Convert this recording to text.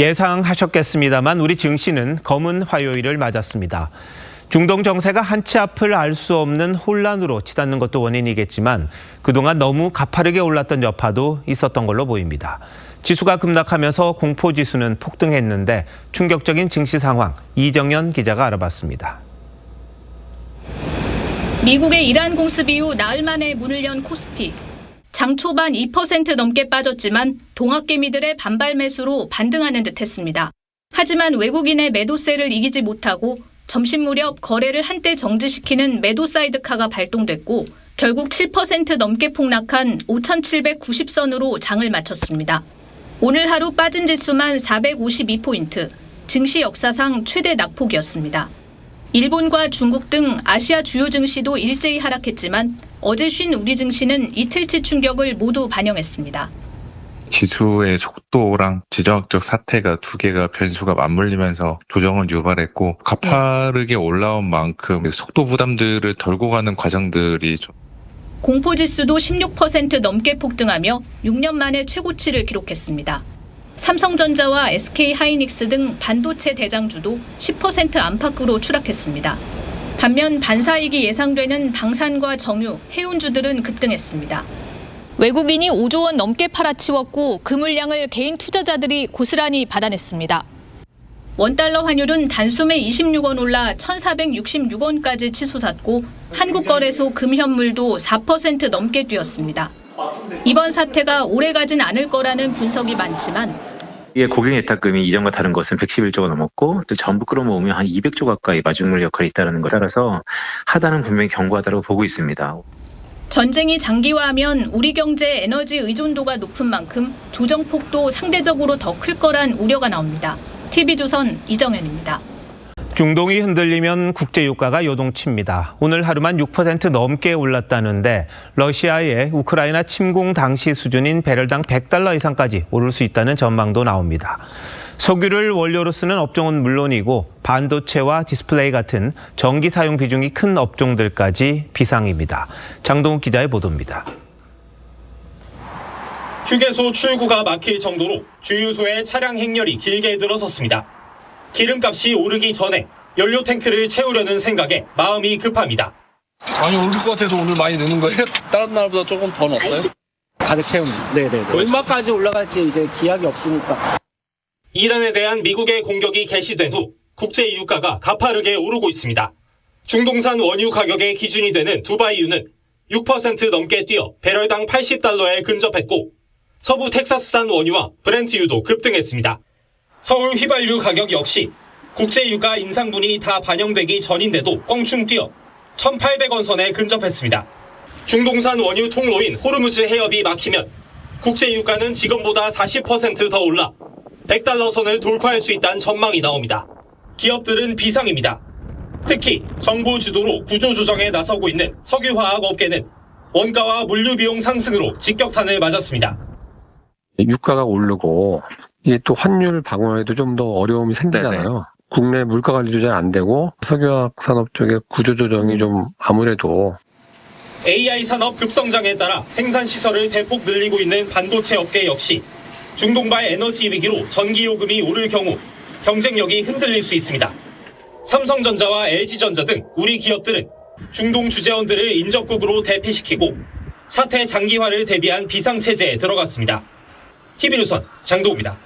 예상하셨겠습니다만 우리 증시는 검은 화요일을 맞았습니다. 중동 정세가 한치 앞을 알 수 없는 혼란으로 치닫는 것도 원인이겠지만 그동안 너무 가파르게 올랐던 여파도 있었던 걸로 보입니다. 지수가 급락하면서 공포지수는 폭등했는데 충격적인 증시 상황 이정연 기자가 알아봤습니다. 미국의 이란 공습 이후 나흘 만에 문을 연 코스피. 장 초반 2% 넘게 빠졌지만 동학개미들의 반발 매수로 반등하는 듯했습니다. 하지만 외국인의 매도세를 이기지 못하고 점심 무렵 거래를 한때 정지시키는 매도 사이드카가 발동됐고 결국 7% 넘게 폭락한 5,790선으로 장을 마쳤습니다. 오늘 하루 빠진 지수만 452포인트, 증시 역사상 최대 낙폭이었습니다. 일본과 중국 등 아시아 주요 증시도 일제히 하락했지만 어제 쉰 우리 증시는 이틀치 충격을 모두 반영했습니다. 지수의 속도랑 지정학적 사태가 두 개가 변수가 맞물리면서 조정을 유발했고 가파르게 올라온 만큼 속도 부담들을 덜고 가는 과정들이 좀 공포지수도 16% 넘게 폭등하며 6년 만에 최고치를 기록했습니다. 삼성전자와 SK하이닉스 등 반도체 대장주도 10% 안팎으로 추락했습니다. 반면 반사이익이 예상되는 방산과 정유, 해운주들은 급등했습니다. 외국인이 5조 원 넘게 팔아치웠고 그 물량을 개인 투자자들이 고스란히 받아냈습니다. 원달러 환율은 단숨에 26원 올라 1,466원까지 치솟았고 한국거래소 금현물도 4% 넘게 뛰었습니다. 이번 사태가 오래가진 않을 거라는 분석이 많지만 고객 예탁금이 이전과 다른 것은 111조가 넘었고 또 전부 끌어모으면 한 200조 가까이 마중물 역할이 있다는 것에 따라서 하단은 분명히 견고하다고 보고 있습니다. 전쟁이 장기화하면 우리 경제의 에너지 의존도가 높은 만큼 조정폭도 상대적으로 더 클 거란 우려가 나옵니다. TV조선 이정현입니다. 중동이 흔들리면 국제유가가 요동칩니다. 오늘 하루만 6% 넘게 올랐다는데 러시아의 우크라이나 침공 당시 수준인 배럴당 $100 이상까지 오를 수 있다는 전망도 나옵니다. 석유를 원료로 쓰는 업종은 물론이고 반도체와 디스플레이 같은 전기 사용 비중이 큰 업종들까지 비상입니다. 장동욱 기자의 보도입니다. 휴게소 출구가 막힐 정도로 주유소에 차량 행렬이 길게 늘어섰습니다. 기름값이 오르기 전에 연료 탱크를 채우려는 생각에 마음이 급합니다. 많이 오를 것 같아서 오늘 많이 넣는 거예요? 다른 날보다 조금 더 넣었어요? 가득 채우는. 네네네. 얼마까지 올라갈지 이제 기약이 없으니까. 이란에 대한 미국의 공격이 개시된 후 국제 유가가 가파르게 오르고 있습니다. 중동산 원유 가격의 기준이 되는 두바이유는 6% 넘게 뛰어 배럴당 $80에 근접했고 서부 텍사스산 원유와 브렌트유도 급등했습니다. 서울 휘발유 가격 역시 국제유가 인상분이 다 반영되기 전인데도 껑충 뛰어 1,800원 선에 근접했습니다. 중동산 원유 통로인 호르무즈 해협이 막히면 국제유가는 지금보다 40% 더 올라 $100 선을 돌파할 수 있다는 전망이 나옵니다. 기업들은 비상입니다. 특히 정부 주도로 구조조정에 나서고 있는 석유화학 업계는 원가와 물류 비용 상승으로 직격탄을 맞았습니다. 유가가 오르고 이게 또 환율 방어에도 좀 더 어려움이 생기잖아요. 네네. 국내 물가 관리도 잘 안 되고 석유화학 산업 쪽의 구조조정이 좀 아무래도 AI 산업 급성장에 따라 생산 시설을 대폭 늘리고 있는 반도체 업계 역시 중동발 에너지 위기로 전기 요금이 오를 경우 경쟁력이 흔들릴 수 있습니다. 삼성전자와 LG전자 등 우리 기업들은 중동 주재원들을 인접국으로 대피시키고 사태 장기화를 대비한 비상체제에 들어갔습니다. TV조선 장동우입니다.